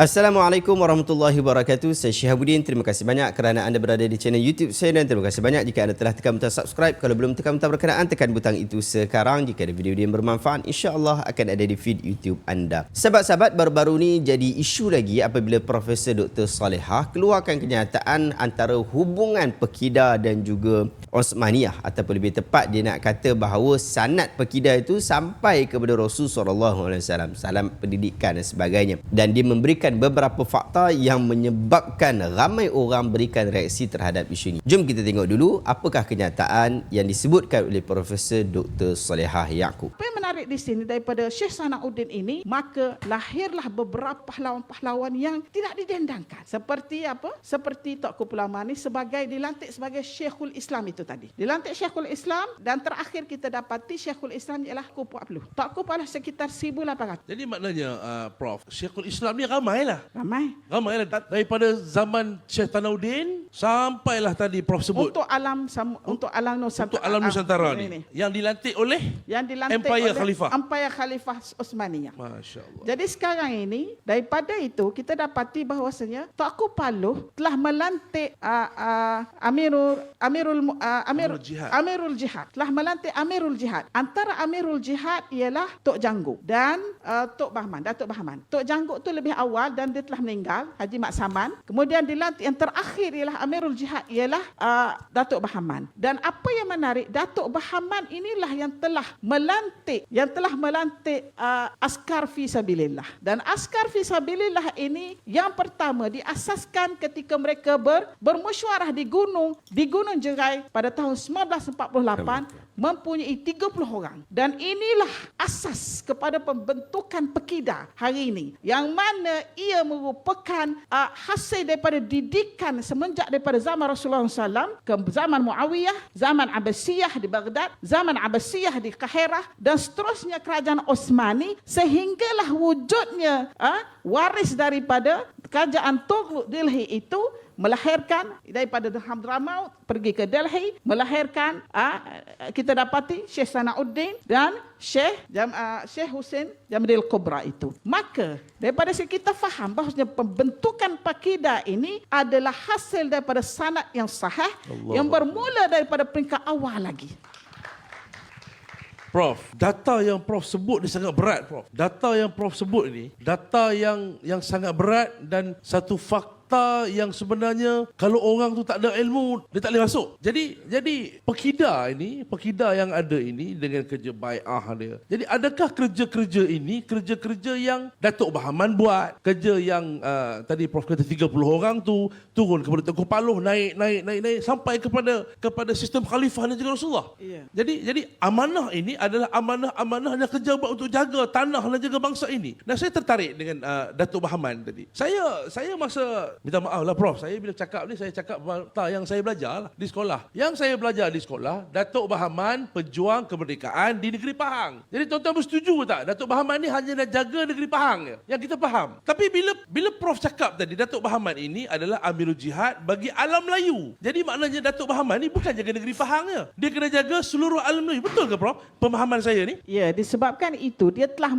Assalamualaikum warahmatullahi wabarakatuh. Saya Syihabuddin. Terima kasih banyak kerana anda berada di channel YouTube saya dan terima kasih banyak jika anda telah tekan butang subscribe. Kalau belum tekan butang berkenaan, tekan butang itu sekarang. Jika ada video yang bermanfaat, insya-Allah akan ada di feed YouTube anda. Sahabat-sahabat, baru-baru ni jadi isu lagi apabila Profesor Dr. Salehah keluarkan kenyataan antara hubungan Pekidah dan juga Osmaniyah, ataupun lebih tepat dia nak kata bahawa sanad Pekidah itu sampai kepada Rasul SAW, salam pendidikan dan sebagainya. Dan dia memberikan beberapa fakta yang menyebabkan ramai orang berikan reaksi terhadap isu ini. Jom kita tengok dulu apakah kenyataan yang disebutkan oleh Profesor Dr. Salehah Yaakob. Apa yang menarik di sini daripada Syekh Sanauddin ini, maka lahirlah beberapa pahlawan-pahlawan yang tidak didendangkan. Seperti apa? Seperti Tengku Pulamani dilantik sebagai Syekhul Islam itu tadi. Dilantik Syekhul Islam dan terakhir kita dapati Syekhul Islam ialah Tengku Abluh. Tengku Abluh sekitar 1800. Jadi maknanya Prof, Syekhul Islam ni ramai lah. Ramai. Daripada zaman Syekh Sanauddin sampailah tadi Prof sebut. Untuk alam Nusantara ni. Yang dilantik oleh Empire Khalifah. Empire Khalifah Osmaniyah. Masya-Allah. Jadi sekarang ini daripada itu kita dapati bahawasanya Tengku Abluh telah melantik Amirul Jihad. Telah melantik Amirul Jihad. Antara Amirul Jihad ialah Tok Jangguk dan Datuk Bahman. Tok Jangguk tu lebih awal dan dia telah meninggal, Haji Mak Saman. Kemudian dilantik yang terakhir ialah Amirul Jihad ialah Datuk Bahaman. Dan apa yang menarik, Datuk Bahaman inilah yang telah melantik askar fi sabilillah. Dan askar fi sabilillah ini yang pertama diasaskan ketika mereka bermesyuarah di Gunung Jerai pada tahun 1948, mempunyai 30 orang. Dan inilah asas kepada pembentukan Pekidah hari ini, yang mana ia merupakan hasil daripada didikan semenjak daripada zaman Rasulullah SAW ke zaman Muawiyah, zaman Abbasiyah di Baghdad, zaman Abbasiyah di Kahirah, dan seterusnya kerajaan Osmani, sehinggalah wujudnya waris daripada kerajaan Tughlaq Delhi itu melahirkan daripada Hadramaut pergi ke Delhi, melahirkan kita dapati Syekh Sanauddin dan Syekh Hussein Jamil Kubra itu. Maka daripada situ kita faham bahawa pembentukan Pekidah ini adalah hasil daripada sanad yang sahih yang bermula daripada peringkat awal lagi. Prof, data yang Prof sebut ni sangat berat, Prof. Data yang Prof sebut ni, data yang sangat berat dan satu fakta yang sebenarnya kalau orang tu tak ada ilmu, dia tak boleh masuk. Jadi Pekidah yang ada ini dengan kerja bai'ah dia. Jadi adakah kerja-kerja ini kerja-kerja yang Datuk Bahaman buat? Kerja yang tadi Prof kata 30 orang tu turun kepada Tengku Abluh, naik sampai kepada sistem khalifah dan juga Rasulullah. Yeah. Jadi amanah ini adalah amanah yang kerja buat untuk jaga tanah dan jaga bangsa ini. Dan saya tertarik dengan Datuk Bahaman tadi. Saya masa minta maaf lah Prof, saya bila cakap ni, saya cakap yang saya belajar lah di sekolah. Yang saya belajar di sekolah, Datuk Bahaman pejuang kemerdekaan di negeri Pahang. Jadi tuan-tuan bersetuju tak? Datuk Bahaman ni hanya nak jaga negeri Pahang yang kita faham. Tapi bila Prof cakap tadi, Datuk Bahaman ini adalah Amirul Jihad bagi alam Melayu. Jadi maknanya Datuk Bahaman ni bukan jaga negeri Pahang je. Dia kena jaga seluruh alam Melayu. Betul ke Prof? Pemahaman saya ni? Ya, disebabkan itu dia telah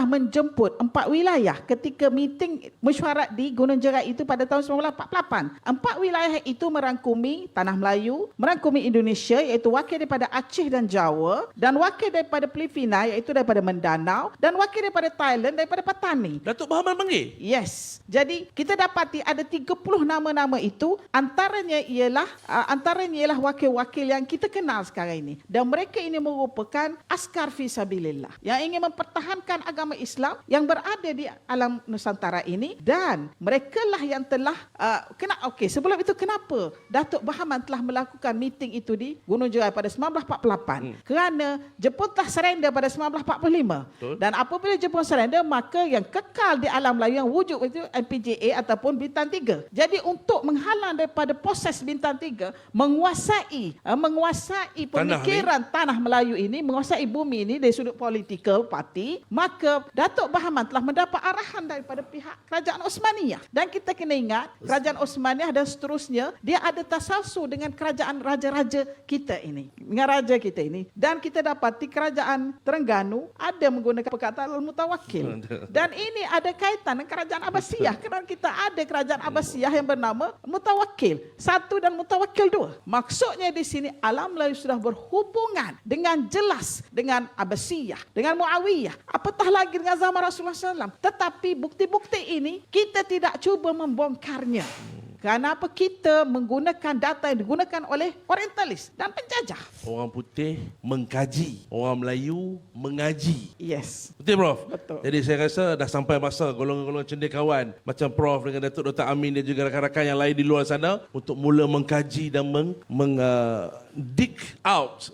menjemput 4 wilayah ketika meeting mesyuarat di Gunung Jerai itu pada tahun 1948. 4 wilayah itu merangkumi Tanah Melayu, merangkumi Indonesia iaitu wakil daripada Aceh dan Jawa, dan wakil daripada Filipina iaitu daripada Mindanao, dan wakil daripada Thailand daripada Patani. Datuk Bahaman panggil? Yes. Jadi kita dapati ada 30 nama-nama itu, antaranya ialah wakil-wakil yang kita kenal sekarang ini. Dan mereka ini merupakan askar fi sabilillah yang ingin mempertahankan agama Islam yang berada di alam Nusantara ini, dan mereka lah yang telah sebelum itu kenapa Datuk Bahaman telah melakukan meeting itu di Gunung Jerai pada 1948? Kerana Jepun telah surrender pada 1945. Betul. Dan apabila Jepun surrender, maka yang kekal di alam Melayu yang wujud itu MPJA ataupun Bintang 3. Jadi untuk menghalang daripada proses Bintang 3 menguasai pemikiran tanah Melayu ini, menguasai bumi ini dari sudut politikal parti, maka Datuk Bahaman telah mendapat arahan daripada pihak kerajaan Osmaniyah Dan kita kena ingat, kerajaan Osmaniyah dan seterusnya, dia ada tasalsul dengan kerajaan raja-raja kita ini. Dengan raja kita ini. Dan kita dapati kerajaan Terengganu ada menggunakan perkataan Al-Mutawakkil. Dan ini ada kaitan dengan kerajaan Abbasiyah. Kerana kita ada kerajaan Abbasiyah yang bernama Mutawakkil 1 dan Mutawakkil 2. Maksudnya di sini alam Melayu sudah berhubungan dengan jelas dengan Abbasiyah, dengan Muawiyah. Apatah lagi dengan zaman Rasulullah SAW. Tetapi bukti-bukti ini kita tidak cuba membongkarnya. Kenapa kita menggunakan data yang digunakan oleh orientalis dan penjajah? Orang putih mengkaji, orang Melayu mengaji. Yes. Betul, Prof? Betul. Jadi saya rasa dah sampai masa golongan-golongan cendekiawan macam Prof dengan Datuk Dr. Amin dan juga rakan-rakan yang lain di luar sana untuk mula mengkaji dan dig out,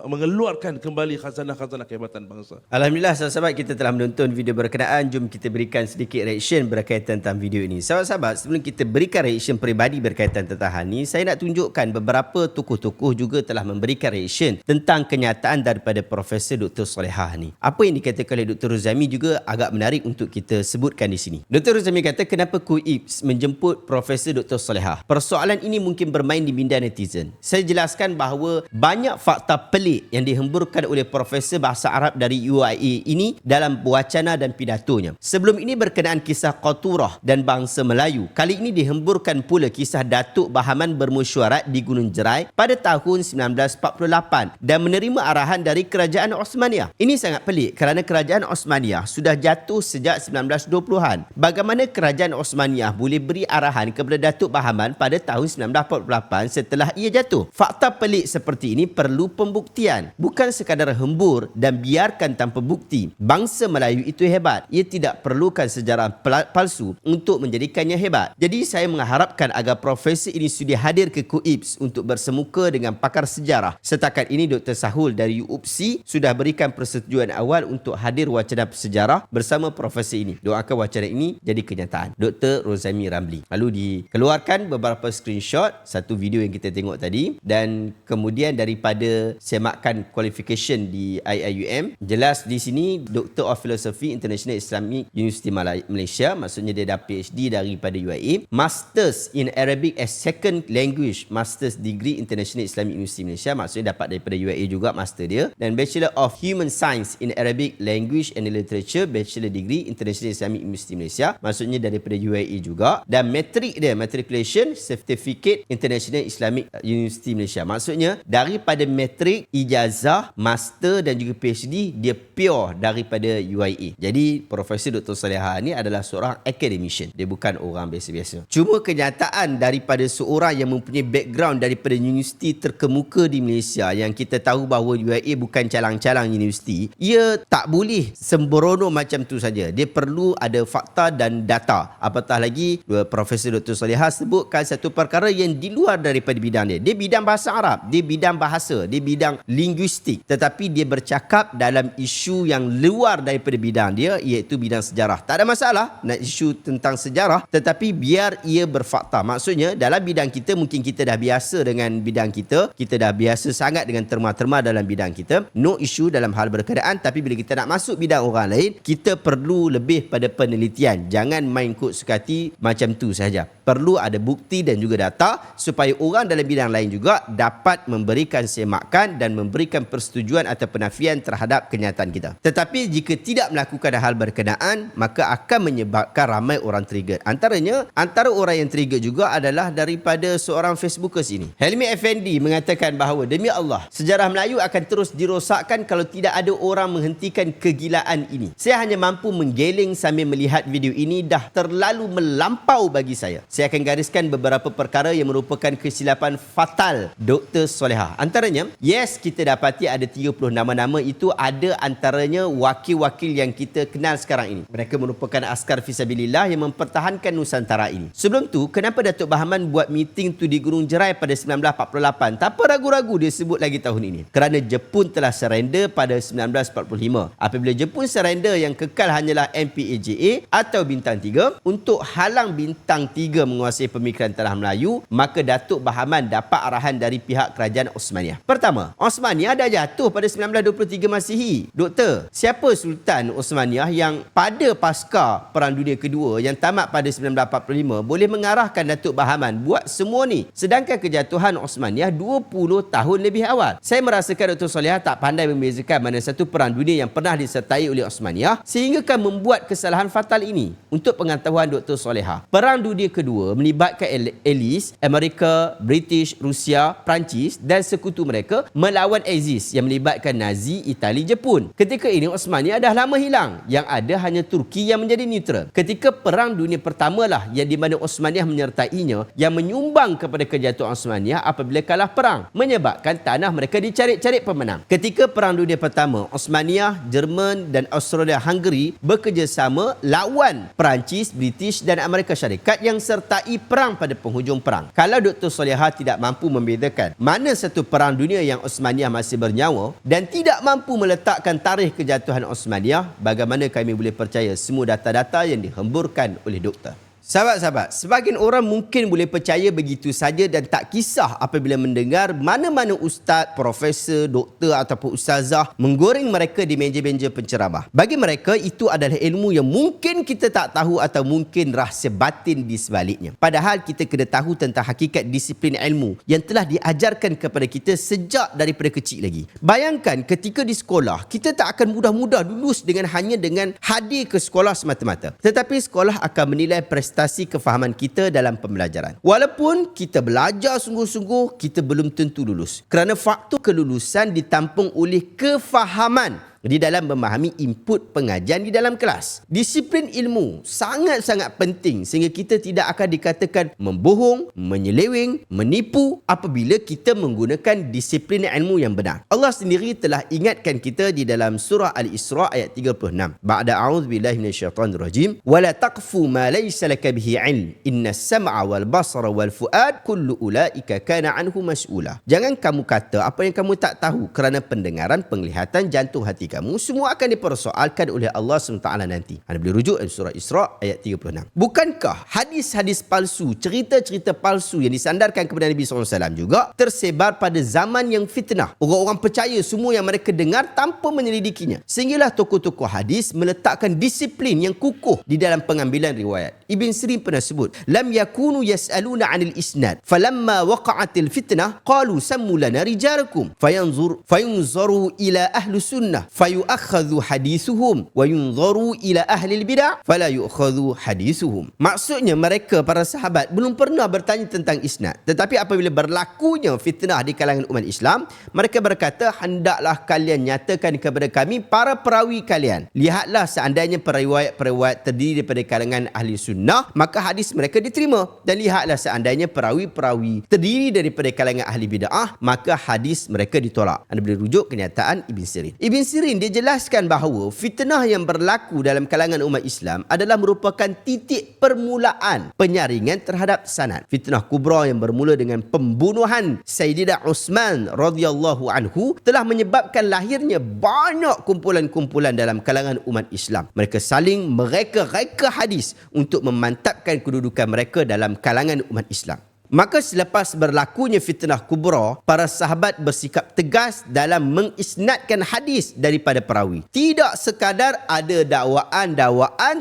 mengeluarkan kembali khazanah-khazanah kehebatan bangsa. Alhamdulillah, sahabat-sahabat, kita telah menonton video berkenaan. Jom kita berikan sedikit reaction berkaitan tentang video ini. Sahabat-sahabat, sebelum kita berikan reaction peribadi berkaitan tentang hal ini, saya nak tunjukkan beberapa tokoh-tokoh juga telah memberikan reaction tentang kenyataan daripada Profesor Dr. Solehah ni. Apa yang dikatakan oleh Dr. Rozami juga agak menarik untuk kita sebutkan di sini. Dr. Rozami kata, kenapa KUIPS menjemput Profesor Dr. Solehah? Persoalan ini mungkin bermain di minda netizen. Saya jelaskan bahawa banyak fakta pelik yang dihemburkan oleh Profesor Bahasa Arab dari UIA ini dalam wacana dan pidatonya. Sebelum ini berkenaan kisah Qaturah dan bangsa Melayu. Kali ini dihemburkan pula kisah Datuk Bahaman bermesyuarat di Gunung Jerai pada tahun 1948 dan menerima arahan dari Kerajaan Osmaniyah. Ini sangat pelik kerana Kerajaan Osmaniyah sudah jatuh sejak 1920-an. Bagaimana Kerajaan Osmaniyah boleh beri arahan kepada Datuk Bahaman pada tahun 1948 setelah ia jatuh? Fakta pelik seperti ini perlu pembuktian, bukan sekadar hembur dan biarkan tanpa bukti. Bangsa Melayu itu hebat. Ia tidak perlukan sejarah palsu untuk menjadikannya hebat. Jadi saya mengharapkan agar profesor ini sudi hadir ke KUIPS untuk bersemuka dengan pakar sejarah. Setakat ini Dr. Sahul dari UPSI sudah berikan persetujuan awal untuk hadir wacana sejarah bersama profesor ini. Doakan wacana ini jadi kenyataan. Dr. Rozami Ramli. Lalu dikeluarkan beberapa screenshot, satu video yang kita tengok tadi, dan kemudian daripada semakan qualification di IIUM, jelas di sini Doctor of Philosophy International Islamic University Malaysia, maksudnya dia dah PhD daripada UIA, Masters in Arabic as Second Language, Masters Degree International Islamic University Malaysia, maksudnya dapat daripada UIA juga master dia, dan Bachelor of Human Science in Arabic Language and Literature, Bachelor Degree International Islamic University Malaysia, maksudnya daripada UIA juga, dan matrik dia, Matriculation Certificate International Islamic University Malaysia, maksudnya daripada matrik, ijazah, master dan juga PhD, dia pure daripada UIA. Jadi Profesor Dr. Solehah ni adalah seorang academician. Dia bukan orang biasa-biasa. Cuma kenyataan daripada seorang yang mempunyai background daripada universiti terkemuka di Malaysia, yang kita tahu bahawa UIA bukan calang-calang universiti, ia tak boleh sembrono macam tu saja. Dia perlu ada fakta dan data. Apatah lagi Profesor Dr. Solehah sebutkan satu perkara yang di luar daripada bidang dia. Dia bidang bahasa Arab, dia bidang bahasa, dia bidang linguistik, tetapi dia bercakap dalam isu yang luar daripada bidang dia, iaitu bidang sejarah. Tak ada masalah nak isu tentang sejarah, tetapi biar ia berfakta. Maksudnya dalam bidang kita mungkin kita dah biasa dengan bidang kita dah biasa sangat dengan terma-terma dalam bidang kita, no issue dalam hal berkenaan. Tapi bila kita nak masuk bidang orang lain, kita perlu lebih pada penelitian. Jangan main kod sukati macam tu saja. Perlu ada bukti dan juga data supaya orang dalam bidang lain juga dapat memberikan semakan dan memberikan persetujuan atau penafian terhadap kenyataan kita. Tetapi jika tidak melakukan hal berkenaan, maka akan menyebabkan ramai orang trigger. Antara orang yang trigger juga adalah daripada seorang Facebookers ini. Helmi Effendi mengatakan bahawa demi Allah, sejarah Melayu akan terus dirosakkan kalau tidak ada orang menghentikan kegilaan ini. Saya hanya mampu menggeleng sambil melihat video ini, dah terlalu melampau bagi saya. Saya akan gariskan beberapa perkara yang merupakan kesilapan fatal Dr. Solehah. Antaranya, yes, kita dapati ada 30 nama-nama itu, ada antaranya wakil-wakil yang kita kenal sekarang ini. Mereka merupakan askar fisabilillah yang mempertahankan Nusantara ini. Sebelum tu, kenapa Datuk Bahaman buat meeting tu di Gunung Jerai pada 1948? Tak apa ragu-ragu dia sebut lagi tahun ini. Kerana Jepun telah surrender pada 1945. Apabila Jepun surrender, yang kekal hanyalah MPAJA atau Bintang 3. Untuk halang Bintang 3 menguasai pemikiran tanah Melayu, maka Datuk Bahaman dapat arahan dari pihak kerajaan Osmaniyah. Pertama, Osmaniyah dah jatuh pada 1923 Masihi. Doktor, siapa Sultan Osmaniyah yang pada pasca Perang Dunia Kedua yang tamat pada 1945 boleh mengarahkan Datuk Bahaman buat semua ni? Sedangkan kejatuhan Osmaniyah 20 tahun lebih awal. Saya merasakan Dr. Solehah tak pandai membezakan mana satu perang dunia yang pernah disertai oleh Osmaniyah sehingga kan membuat kesalahan fatal ini. Untuk pengetahuan Dr. Solehah, Perang Dunia Kedua melibatkan Allies, Amerika, British, Rusia, Perancis dan sekutu mereka melawan Axis yang melibatkan Nazi, Itali, Jepun. Ketika ini Osmaniyah dah lama hilang. Yang ada hanya Turki yang menjadi neutral. Ketika Perang Dunia Pertama lah yang di mana Osmaniyah menyertainya yang menyumbang kepada kejatuhan Osmaniyah apabila kalah perang, menyebabkan tanah mereka dicari-cari pemenang. Ketika Perang Dunia Pertama, Osmaniyah, Jerman dan Australia-Hungary bekerjasama lawan Perancis, British dan Amerika Syarikat yang sertai perang pada penghujung perang. Kalau Dr. Solehah tidak mampu membedakan mana satu perang dunia yang Osmaniyah masih bernyawa dan tidak mampu meletakkan tarikh kejatuhan Osmaniyah, bagaimana kami boleh percaya semua data-data yang dihemburkan oleh doktor? Sahabat-sahabat, sebahagian orang mungkin boleh percaya begitu saja dan tak kisah apabila mendengar mana-mana ustaz, profesor, doktor ataupun ustazah menggoreng mereka di meja-meja penceramah. Bagi mereka, itu adalah ilmu yang mungkin kita tak tahu atau mungkin rahsia batin di sebaliknya. Padahal kita kena tahu tentang hakikat disiplin ilmu yang telah diajarkan kepada kita sejak daripada kecil lagi. Bayangkan ketika di sekolah, kita tak akan mudah-mudah lulus hanya dengan hadir ke sekolah semata-mata. Tetapi sekolah akan menilai prestasi kefahaman kita dalam pembelajaran. Walaupun kita belajar sungguh-sungguh, kita belum tentu lulus. Kerana faktor kelulusan ditampung oleh kefahaman di dalam memahami input pengajian di dalam kelas. Disiplin ilmu sangat-sangat penting sehingga kita tidak akan dikatakan membohong, menyeleweng, menipu apabila kita menggunakan disiplin ilmu yang benar. Allah sendiri telah ingatkan kita di dalam surah Al-Isra ayat 36. Ba'da a'udzubillahi minasyaitonirrajim, "Wala taqfu ma laysa laka bihi 'ilm, innas sam'a wal basara wal fuad kullu ulaika kana 'anhu mas'ula." Jangan kamu kata apa yang kamu tak tahu, kerana pendengaran, penglihatan, jantung hati kamu semua akan dipersoalkan oleh Allah SWT nanti. Anda boleh rujuk dalam surah Isra ayat 36. Bukankah hadis-hadis palsu, cerita-cerita palsu yang disandarkan kepada Nabi SAW juga tersebar pada zaman yang fitnah? Orang-orang percaya semua yang mereka dengar tanpa menyelidikinya. Sehinggalah tokoh-tokoh hadis meletakkan disiplin yang kukuh di dalam pengambilan riwayat. Ibn Sirin pernah sebut, "Lam yakunu yas'aluna 'anil isnad, falamma waqa'atil fitnah qalu sammu lana rijalakum fayanzuru ila ahli sunnah fayu'akhadhu hadithuhum wa yunzaru ila ahli al-bid'ah fala yu'khadhu hadithuhum." Maksudnya mereka para sahabat belum pernah bertanya tentang isnad, tetapi apabila berlakunya fitnah di kalangan umat Islam, mereka berkata, "Hendaklah kalian nyatakan kepada kami para perawi kalian. Lihatlah seandainya periwayat-periwayat terdiri daripada kalangan ahli sunnah, maka hadis mereka diterima, dan lihatlah seandainya perawi-perawi terdiri daripada kalangan ahli bid'ah, maka hadis mereka ditolak." Anda boleh rujuk kenyataan Ibn Sirin. Ibn Sirin dia jelaskan bahawa fitnah yang berlaku dalam kalangan umat Islam adalah merupakan titik permulaan penyaringan terhadap sanad. Fitnah kubra yang bermula dengan pembunuhan Sayyidina Uthman radhiyallahu anhu telah menyebabkan lahirnya banyak kumpulan-kumpulan dalam kalangan umat Islam. Mereka saling mereka-reka hadis untuk memantapkan kedudukan mereka dalam kalangan umat Islam. Maka selepas berlakunya fitnah kubra, para sahabat bersikap tegas dalam mengisnadkan hadis daripada perawi. Tidak sekadar ada dakwaan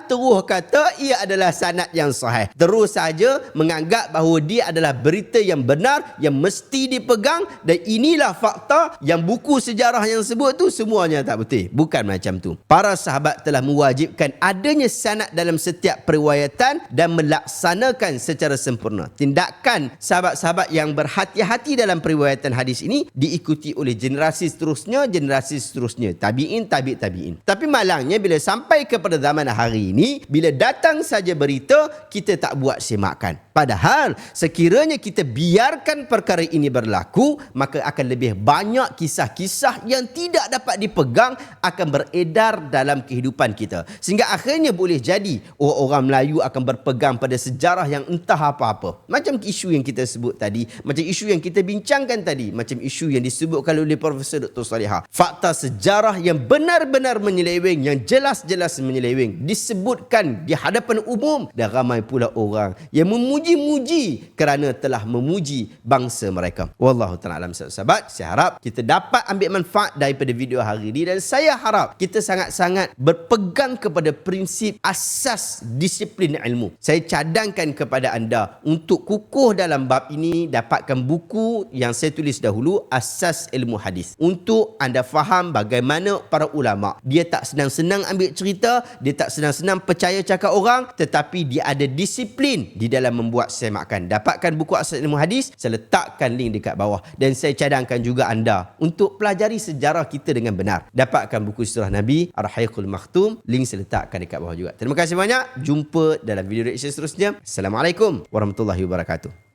terus kata ia adalah sanad yang sahih. Terus saja menganggap bahawa dia adalah berita yang benar yang mesti dipegang dan inilah fakta yang buku sejarah yang sebut tu semuanya tak betul. Bukan macam tu. Para sahabat telah mewajibkan adanya sanad dalam setiap periwayatan dan melaksanakan secara sempurna. Tindakan sahabat-sahabat yang berhati-hati dalam periwayatan hadis ini diikuti oleh generasi seterusnya, tabi'in. Tapi malangnya bila sampai kepada zaman hari ini, bila datang saja berita, kita tak buat semakan. Padahal sekiranya kita biarkan perkara ini berlaku, maka akan lebih banyak kisah-kisah yang tidak dapat dipegang akan beredar dalam kehidupan kita. Sehingga akhirnya boleh jadi orang Melayu akan berpegang pada sejarah yang entah apa-apa. Macam isu isu yang kita sebut tadi, macam isu yang kita bincangkan tadi, macam isu yang disebutkan oleh Profesor Dr. Salihah, fakta sejarah yang benar-benar menyeleweng, yang jelas-jelas menyeleweng disebutkan di hadapan umum, dan ramai pula orang yang memuji-muji kerana telah memuji bangsa mereka. Wallahu ta'ala alam. Sahabat, saya harap kita dapat ambil manfaat daripada video hari ini, dan saya harap kita sangat-sangat berpegang kepada prinsip asas disiplin ilmu. Saya cadangkan kepada anda untuk kukuh dalam bab ini, dapatkan buku yang saya tulis dahulu, Asas Ilmu Hadis, untuk anda faham bagaimana para ulama, dia tak senang-senang ambil cerita, dia tak senang-senang percaya cakap orang, tetapi dia ada disiplin di dalam membuat semakan. Dapatkan buku Asas Ilmu Hadis, saya letakkan link dekat bawah, dan saya cadangkan juga anda untuk pelajari sejarah kita dengan benar. Dapatkan buku Sirah Nabi Ar-Rahiqul Makhtum, link saya letakkan dekat bawah juga. Terima kasih banyak. Jumpa dalam video reaction seterusnya. Assalamualaikum warahmatullahi wabarakatuh.